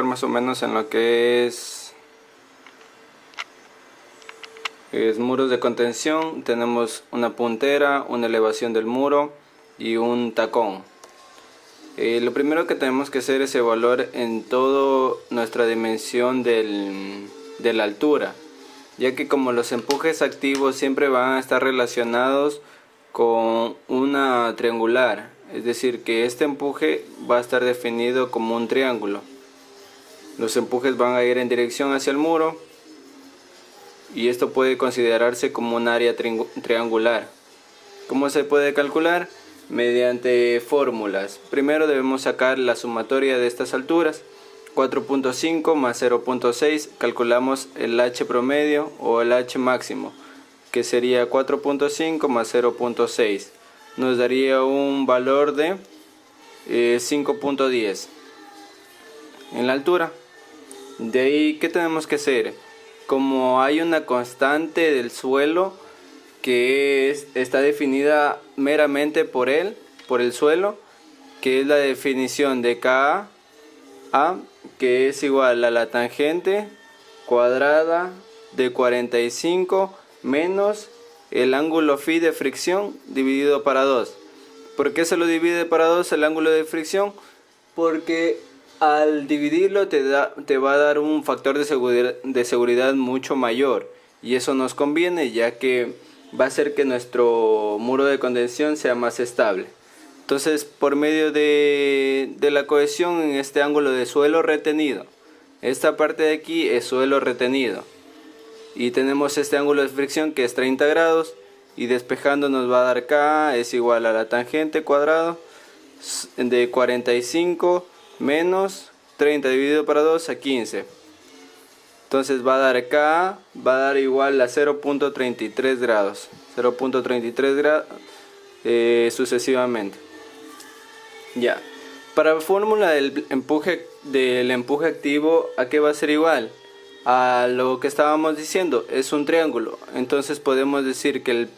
Más o menos en lo que es muros de contención. Tenemos una puntera, una elevación del muro y un tacón. Lo primero que tenemos que hacer es evaluar en todo nuestra dimensión de la altura, ya que como los empujes activos siempre van a estar relacionados con una triangular, es decir, que este empuje va a estar definido como un triángulo. Los empujes van a ir en dirección hacia el muro y esto puede considerarse como un área triangular. ¿Cómo se puede calcular? Mediante fórmulas. Primero debemos sacar la sumatoria de estas alturas. 4.5 más 0.6, calculamos el h promedio o el h máximo, que sería 4.5 más 0.6. Nos daría un valor de 5.10 en la altura. De ahí, ¿qué tenemos que hacer? Como hay una constante del suelo que está definida meramente por el suelo, que es la definición de KA, que es igual a la tangente cuadrada de 45 menos el ángulo phi de fricción dividido para 2. ¿Por qué se lo divide para 2 el ángulo de fricción? Porque al dividirlo te va a dar un factor de seguridad mucho mayor, y eso nos conviene, ya que va a hacer que nuestro muro de contención sea más estable. Entonces, por medio de la cohesión en este ángulo de suelo retenido, esta parte de aquí es suelo retenido, y tenemos este ángulo de fricción que es 30 grados, y despejando nos va a dar K es igual a la tangente cuadrado de 45 menos 30 dividido para 2 a 15. Entonces va a dar K, va a dar igual a 0.33 grados. 0.33 grados sucesivamente. Ya. Para la fórmula del empuje activo, ¿a qué va a ser igual? A lo que estábamos diciendo, es un triángulo. Entonces podemos decir que el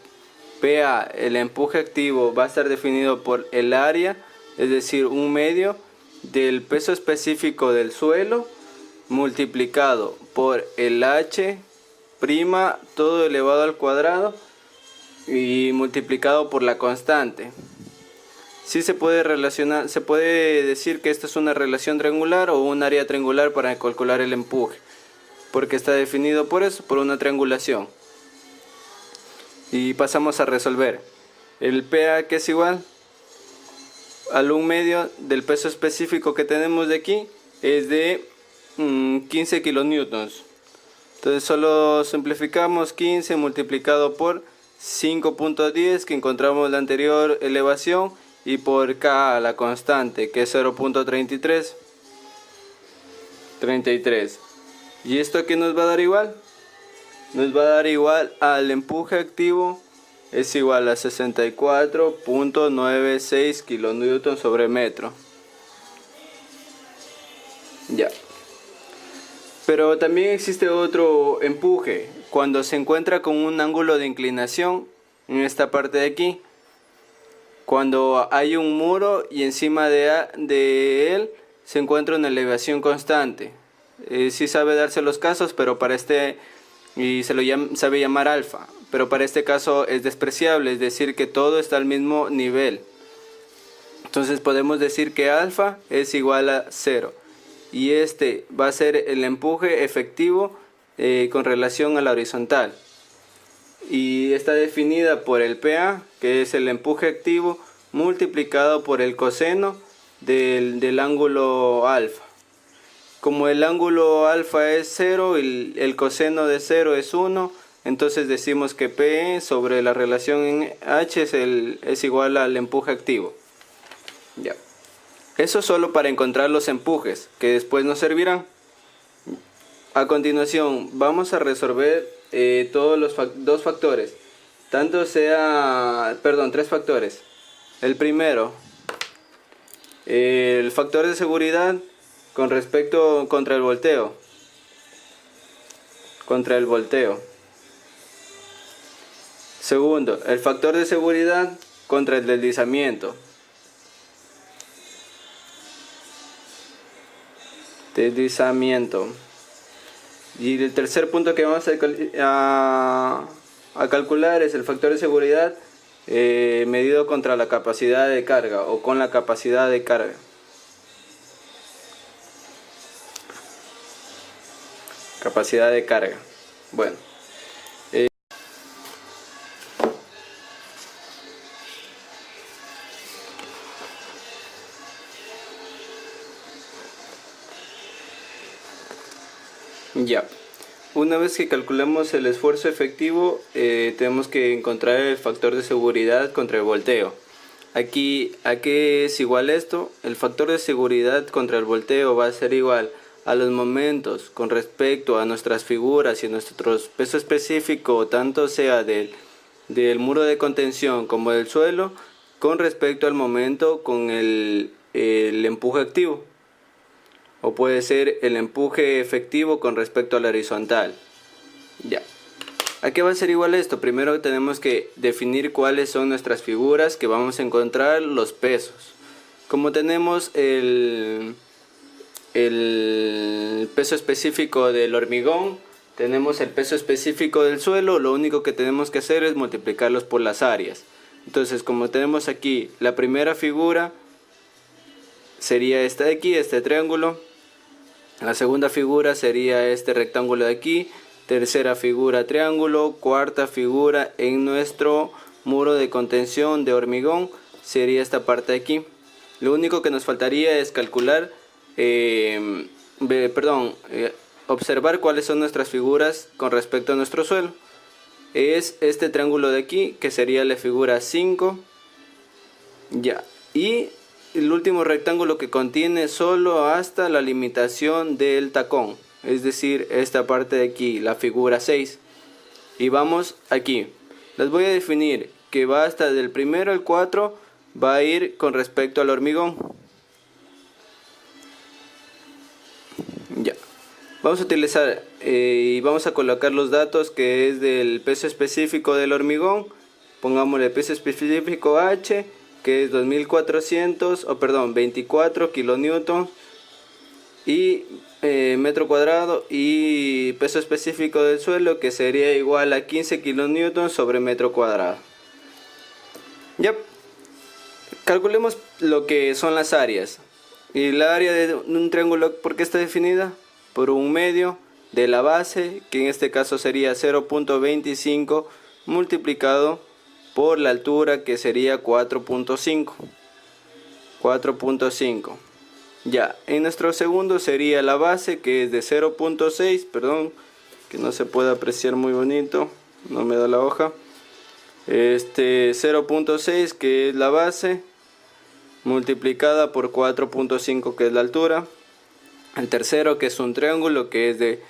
PA, el empuje activo, va a estar definido por el área, es decir, un medio del peso específico del suelo multiplicado por el h', todo elevado al cuadrado, y multiplicado por la constante. Sí se puede relacionar, se puede decir que esta es una relación triangular o un área triangular para calcular el empuje, porque está definido por eso, por una triangulación. Y pasamos a resolver. El PA, que es igual al 1 medio del peso específico que tenemos de aquí, es de 15 kilonewtons. Entonces solo simplificamos 15 multiplicado por 5.10, que encontramos la anterior elevación, y por K, la constante, que es 0.33. ¿Y esto aquí nos va a dar igual? Nos va a dar igual al empuje activo, es igual a 64.96 kilonewton sobre metro. Ya. Pero también existe otro empuje, cuando se encuentra con un ángulo de inclinación en esta parte de aquí. Cuando hay un muro y encima de él se encuentra una elevación constante. Sí sabe darse los casos, pero para y sabe llamar alfa, pero para este caso es despreciable, es decir, que todo está al mismo nivel. Entonces podemos decir que alfa es igual a 0, y este va a ser el empuje efectivo con relación a la horizontal, y está definida por el PA, que es el empuje activo multiplicado por el coseno del ángulo alfa. Como el ángulo alfa es 0 y el coseno de 0 es 1, entonces decimos que P sobre la relación en H es igual al empuje activo. Ya. Eso solo para encontrar los empujes, que después nos servirán. A continuación vamos a resolver todos los tres factores. El primero, el factor de seguridad con respecto contra el volteo. Segundo, el factor de seguridad contra el deslizamiento. Deslizamiento. Y el tercer punto que vamos a calcular es el factor de seguridad medido contra la capacidad de carga o con la capacidad de carga. Capacidad de carga. Bueno. Ya. Una vez que calculamos el esfuerzo efectivo, tenemos que encontrar el factor de seguridad contra el volteo. Aquí, ¿a qué es igual esto? El factor de seguridad contra el volteo va a ser igual a los momentos con respecto a nuestras figuras y nuestro peso específico, tanto sea del muro de contención como del suelo, con respecto al momento con el empuje activo. O puede ser el empuje efectivo con respecto al horizontal. Ya. ¿A qué va a ser igual esto? Primero tenemos que definir cuáles son nuestras figuras que vamos a encontrar los pesos. Como tenemos el peso específico del hormigón, tenemos el peso específico del suelo, lo único que tenemos que hacer es multiplicarlos por las áreas. Entonces, como tenemos aquí la primera figura, sería esta de aquí, este triángulo. La segunda figura sería este rectángulo de aquí. Tercera figura triángulo. Cuarta figura en nuestro muro de contención de hormigón sería esta parte de aquí. Lo único que nos faltaría es calcular, observar cuáles son nuestras figuras con respecto a nuestro suelo. Es este triángulo de aquí, que sería la figura 5. Ya. Y el último rectángulo que contiene solo hasta la limitación del tacón, es decir, esta parte de aquí, la figura 6. Y vamos aquí, las voy a definir que va hasta del primero al 4, va a ir con respecto al hormigón. Ya, vamos a utilizar y vamos a colocar los datos que es del peso específico del hormigón. Pongámosle peso específico H, que es 24 kilonewtons y metro cuadrado, y peso específico del suelo, que sería igual a 15 kilonewtons sobre metro cuadrado. Ya, calculemos lo que son las áreas. Y la área de un triángulo, ¿por qué está definida? Por un medio de la base, que en este caso sería 0.25 multiplicado por la altura, que sería 4.5. Ya, en nuestro segundo sería la base, que es de 0.6, perdón, que no se puede apreciar muy bonito, no me da la hoja. 0.6, que es la base, multiplicada por 4.5, que es la altura. El tercero, que es un triángulo, que es de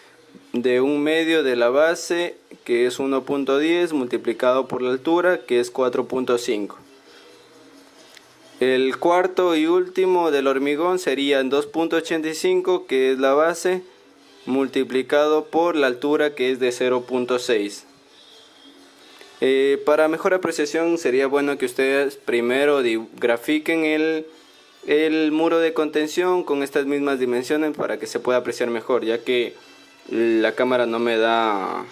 un medio de la base, que es 1.10, multiplicado por la altura, que es 4.5. El cuarto y último del hormigón sería 2.85, que es la base, multiplicado por la altura, que es de 0.6. Para mejor apreciación sería bueno que ustedes primero grafiquen el muro de contención con estas mismas dimensiones para que se pueda apreciar mejor, ya que la cámara no me da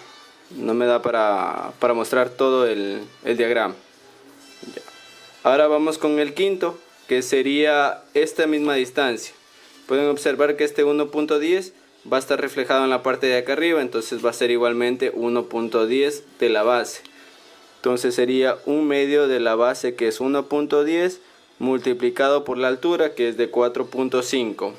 para mostrar todo el diagrama. Ya. Ahora vamos con el quinto, que sería esta misma distancia. Pueden observar que este 1.10 va a estar reflejado en la parte de acá arriba, entonces va a ser igualmente 1.10 de la base. Entonces sería un medio de la base, que es 1.10, multiplicado por la altura, que es de 4.5.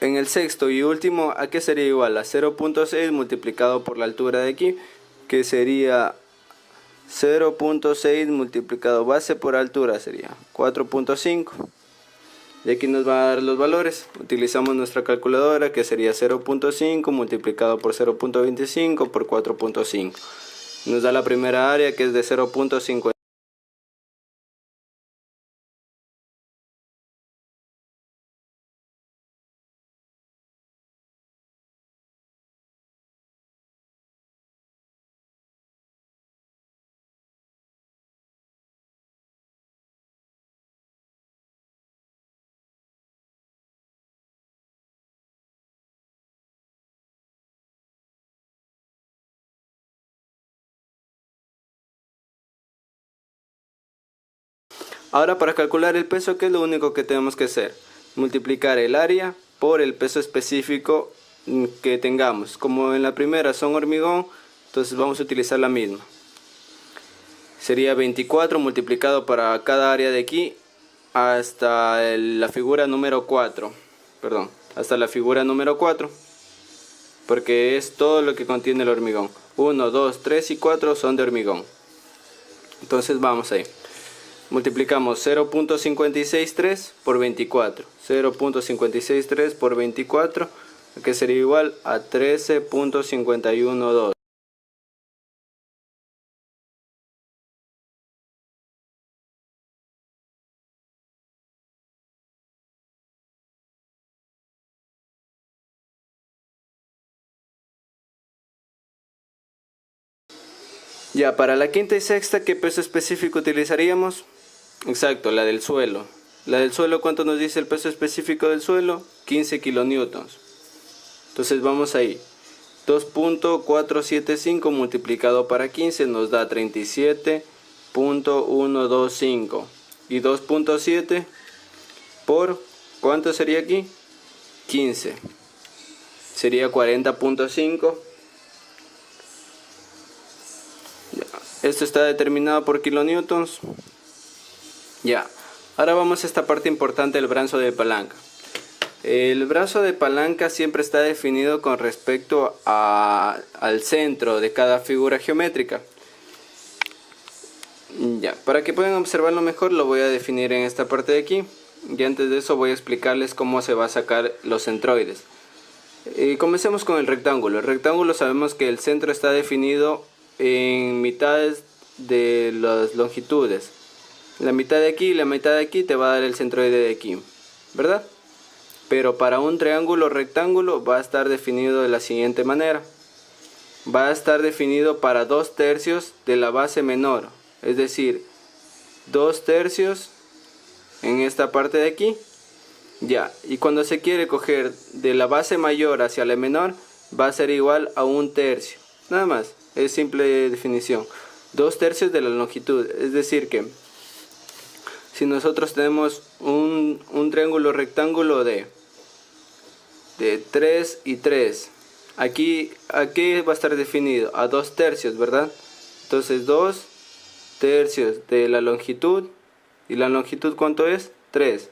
En el sexto y último, ¿a qué sería igual? A 0.6 multiplicado por la altura de aquí, que sería 0.6 multiplicado base por altura, sería 4.5. Y aquí nos va a dar los valores. Utilizamos nuestra calculadora, que sería 0.5 multiplicado por 0.25 por 4.5. Nos da la primera área, que es de 0.50. Ahora para calcular el peso, ¿qué es lo único que tenemos que hacer? Multiplicar el área por el peso específico que tengamos. Como en la primera son hormigón, entonces vamos a utilizar la misma. Sería 24 multiplicado para cada área de aquí hasta la figura número 4. Perdón, hasta la figura número 4. Porque es todo lo que contiene el hormigón. 1, 2, 3 y 4 son de hormigón. Entonces vamos ahí. Multiplicamos 0.563 por 24. 0.563 por 24, que sería igual a 13.512. Ya, para la quinta y sexta, ¿qué peso específico utilizaríamos? Exacto, la del suelo. La del suelo, ¿cuánto nos dice el peso específico del suelo? 15 kilonewtons. Entonces vamos ahí. 2.475 multiplicado para 15 nos da 37.125. Y 2.7 por, ¿cuánto sería aquí? 15. Sería 40.5. Esto está determinado por kilonewtons. Ya, ahora vamos a esta parte importante del brazo de palanca. El brazo de palanca siempre está definido con respecto al centro de cada figura geométrica. Ya, para que puedan observarlo mejor lo voy a definir en esta parte de aquí. Y antes de eso voy a explicarles cómo se va a sacar los centroides. Comencemos con el rectángulo. El rectángulo sabemos que el centro está definido en mitades de las longitudes. La mitad de aquí y la mitad de aquí te va a dar el centroide de aquí, ¿verdad? Pero para un triángulo rectángulo va a estar definido de la siguiente manera. Va a estar definido para 2/3 de la base menor, es decir, 2/3 en esta parte de aquí. Ya, y cuando se quiere coger de la base mayor hacia la menor, va a ser igual a 1/3. Nada más, es simple definición. 2/3 de la longitud, es decir que si nosotros tenemos un triángulo rectángulo de 3 y 3, aquí va a estar definido a 2/3, ¿verdad? Entonces 2/3 de la longitud, y la longitud ¿cuánto es? 3.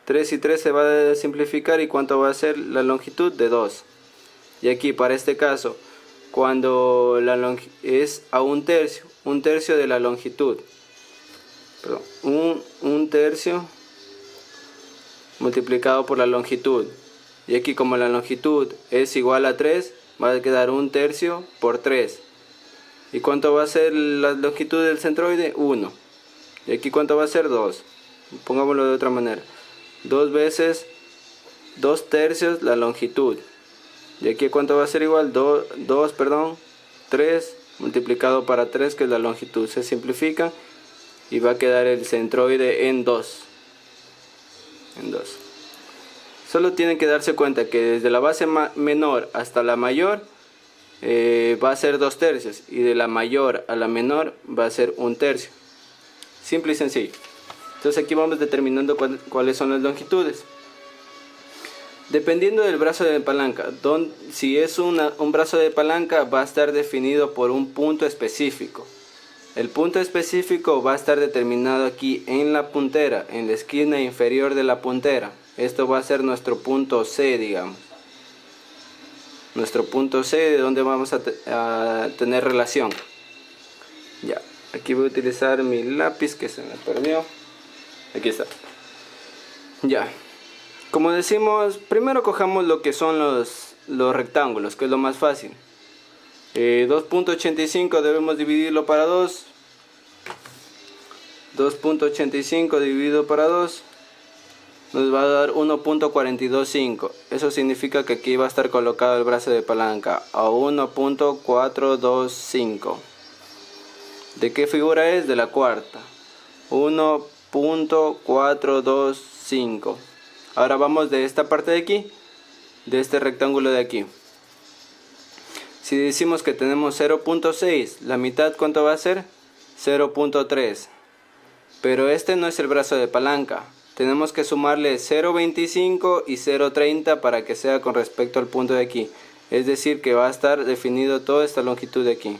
3 y 3 se va a simplificar, y ¿cuánto va a ser la longitud? De 2. Y aquí para este caso, cuando es a 1/3 de la longitud, perdón, 1/3 multiplicado por la longitud, y aquí como la longitud es igual a 3, va a quedar 1/3 por 3. ¿Y cuánto va a ser la longitud del centroide? 1. Y aquí ¿cuánto va a ser? 2. Pongámoslo de otra manera. 2 veces 2/3 la longitud. Y aquí ¿cuánto va a ser igual? 3 multiplicado para 3, que es la longitud. Se simplifica y va a quedar el centroide en 2. Solo tienen que darse cuenta que desde la base menor hasta la mayor va a ser 2/3, y de la mayor a la menor va a ser 1/3. Simple y sencillo. Entonces aquí vamos determinando cuáles son las longitudes. Dependiendo del brazo de palanca, si es un brazo de palanca, va a estar definido por un punto específico. El punto específico va a estar determinado aquí en la puntera, en la esquina inferior de la puntera. Esto va a ser nuestro punto C, digamos. Nuestro punto C, de donde vamos a tener relación. Ya, aquí voy a utilizar mi lápiz que se me perdió. Aquí está. Ya. Como decimos, primero cojamos lo que son los rectángulos, que es lo más fácil. 2.85 debemos dividirlo para 2. 2.85 dividido para 2 nos va a dar 1.425. Eso significa que aquí va a estar colocado el brazo de palanca a 1.425. ¿De qué figura es? De la cuarta. 1.425. Ahora vamos de esta parte de aquí, de este rectángulo de aquí. Si decimos que tenemos 0.6, la mitad ¿cuánto va a ser? 0.3. pero este no es el brazo de palanca. Tenemos que sumarle 0.25 y 0.30 para que sea con respecto al punto de aquí. Es decir, que va a estar definido toda esta longitud de aquí.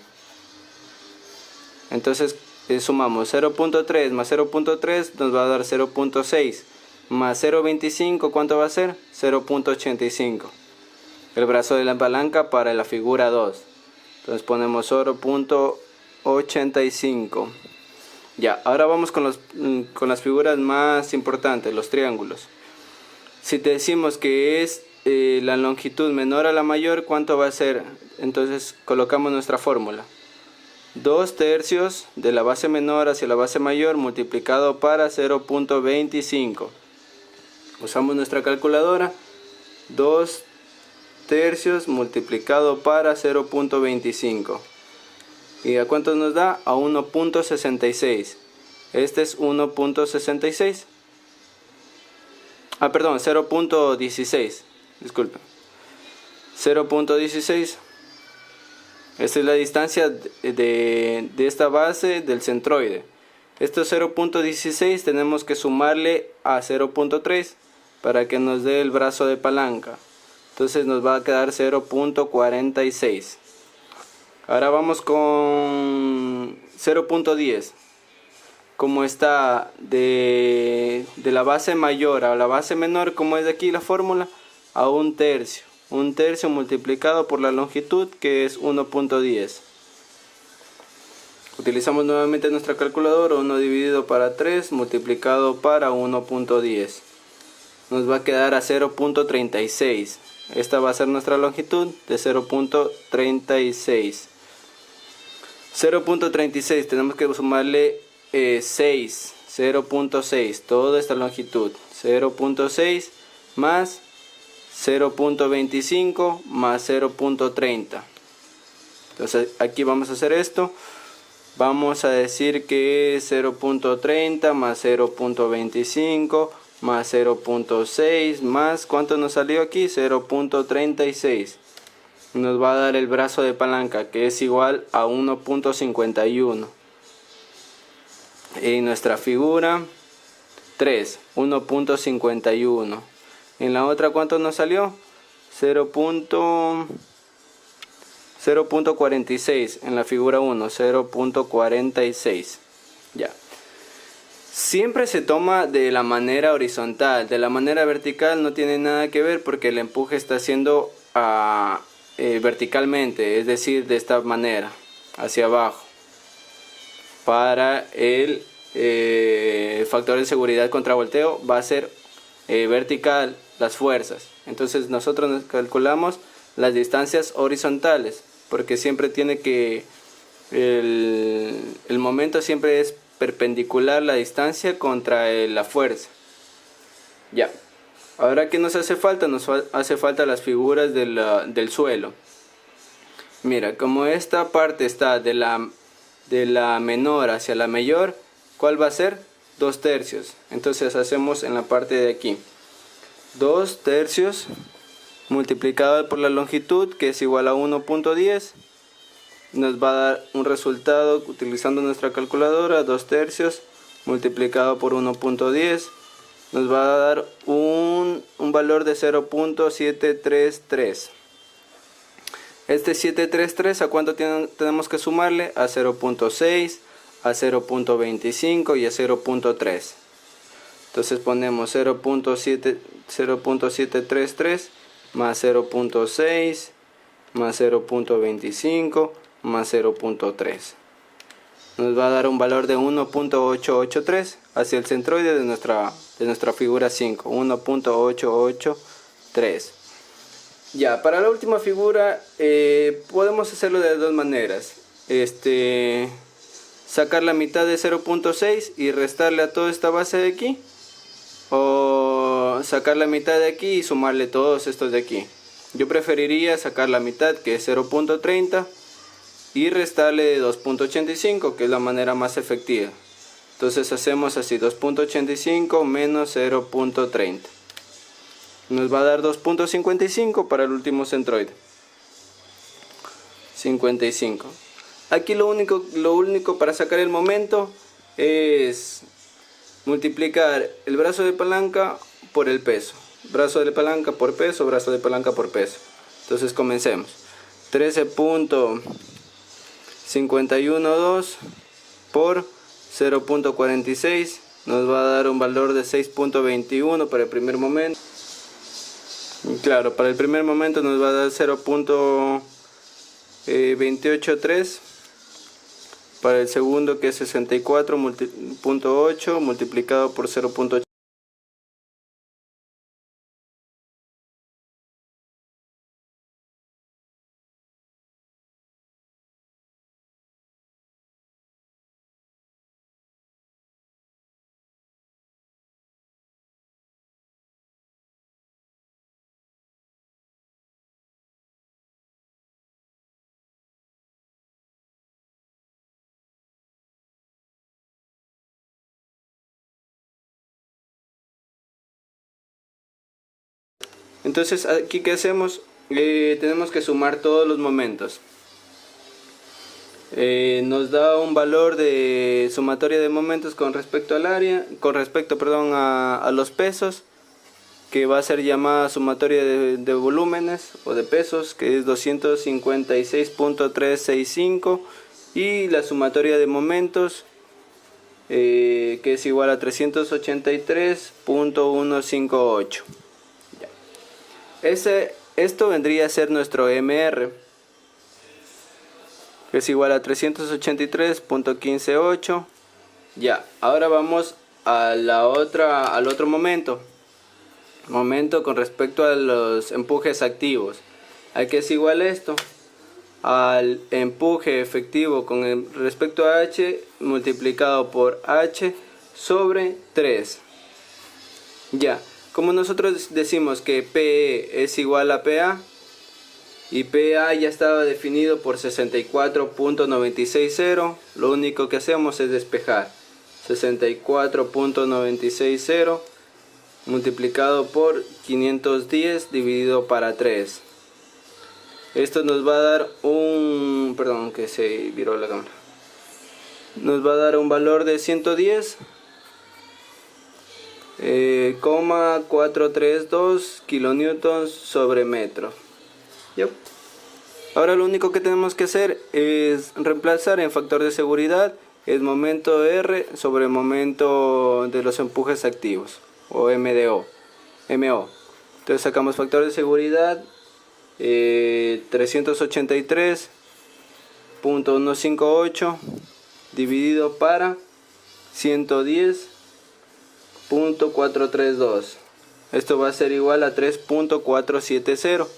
Entonces sumamos 0.3 más 0.3 nos va a dar 0.6 más 0.25, ¿cuánto va a ser? 0.85. El brazo de la palanca para la figura 2. Entonces ponemos 0.85. Ya, ahora vamos con las figuras más importantes, los triángulos. Si te decimos que es la longitud menor a la mayor, ¿cuánto va a ser? Entonces colocamos nuestra fórmula. 2 tercios de la base menor hacia la base mayor multiplicado para 0.25. Usamos nuestra calculadora. 2 tercios multiplicado para 0.25. ¿Y a cuánto nos da? A 1.66. Este es 1.66. Perdón, 0.16. Disculpen. 0.16. Esta es la distancia de esta base del centroide. Estos 0.16 tenemos que sumarle a 0.3 para que nos dé el brazo de palanca. Entonces nos va a quedar 0.46. Ahora vamos con 0.10. Como está de la base mayor a la base menor, como es de aquí la fórmula, a 1 tercio. 1 tercio multiplicado por la longitud, que es 1.10. Utilizamos nuevamente nuestra calculadora. 1 dividido para 3 multiplicado para 1.10. Nos va a quedar a 0.36. Esta va a ser nuestra longitud de 0.36. 0.36 tenemos que sumarle 6, 0.6, toda esta longitud, 0.6 más 0.25 más 0.30. Entonces aquí vamos a hacer esto. Vamos a decir que 0.30 más 0.25 más 0.6 más, ¿cuánto nos salió aquí? 0.36. Nos va a dar el brazo de palanca, que es igual a 1.51. En nuestra figura 3, 1.51. En la otra, ¿cuánto nos salió? 0.46. En la figura 1, 0.46. Ya. Siempre se toma de la manera horizontal. De la manera vertical no tiene nada que ver, porque el empuje está haciendo verticalmente, es decir, de esta manera, hacia abajo. Para el factor de seguridad contra volteo va a ser vertical las fuerzas. Entonces nosotros nos calculamos las distancias horizontales, porque siempre tiene que el momento siempre es perpendicular la distancia contra la fuerza. Ya. Ahora, ¿qué nos hace falta? Nos hace falta las figuras del suelo. Mira, como esta parte está de la menor hacia la mayor, ¿cuál va a ser? 2 tercios. Entonces hacemos en la parte de aquí 2 tercios multiplicado por la longitud, que es igual a 1.10. Nos va a dar un resultado utilizando nuestra calculadora. 2 tercios multiplicado por 1.10 nos va a dar un valor de 0.733. Este 733, ¿a cuánto tenemos que sumarle? A 0.6, a 0.25 y a 0.3. Entonces ponemos 0.733 más 0.6 más 0.25 más 0.3. Nos va a dar un valor de 1.883 hacia el centroide de nuestra figura 5. 1.883. Ya, para la última figura podemos hacerlo de dos maneras. Sacar la mitad de 0.6 y restarle a toda esta base de aquí. O sacar la mitad de aquí y sumarle todos estos de aquí. Yo preferiría sacar la mitad, que es 0.30, y restarle 2.85, que es la manera más efectiva. Entonces hacemos así: 2.85 menos 0.30. Nos va a dar 2.55 para el último centroide. 55. Aquí lo único para sacar el momento es multiplicar el brazo de palanca por el peso. Brazo de palanca por peso, brazo de palanca por peso. Entonces comencemos. 13.512 por 0.46 nos va a dar un valor de 6.21 para el primer momento. Y claro, para el primer momento nos va a dar 0.283. Para el segundo, que es 64.8 multiplicado por 0.8. Entonces, aquí ¿qué hacemos? Tenemos que sumar todos los momentos. Nos da un valor de sumatoria de momentos con respecto al área, a los pesos, que va a ser llamada sumatoria de volúmenes o de pesos, que es 256.365, y la sumatoria de momentos, que es igual a 383.158. Esto vendría a ser nuestro MR, que es igual a 383.158. Ya, ahora vamos al otro momento con respecto a los empujes activos. Aquí es igual esto al empuje efectivo con respecto a H multiplicado por H sobre 3. Ya, como nosotros decimos que PE es igual a PA, y PA ya estaba definido por 64.960, lo único que hacemos es despejar. 64.960 multiplicado por 510 dividido para 3. Esto nos va a dar un... Perdón, que se viró la cámara. Nos va a dar un valor de 110,432 kilonewtons sobre metro. Yep. Ahora lo único que tenemos que hacer es reemplazar en factor de seguridad el momento R sobre el momento de los empujes activos, o MO. Entonces sacamos factor de seguridad 383.158 dividido para 110.432. Esto va a ser igual a 3.470.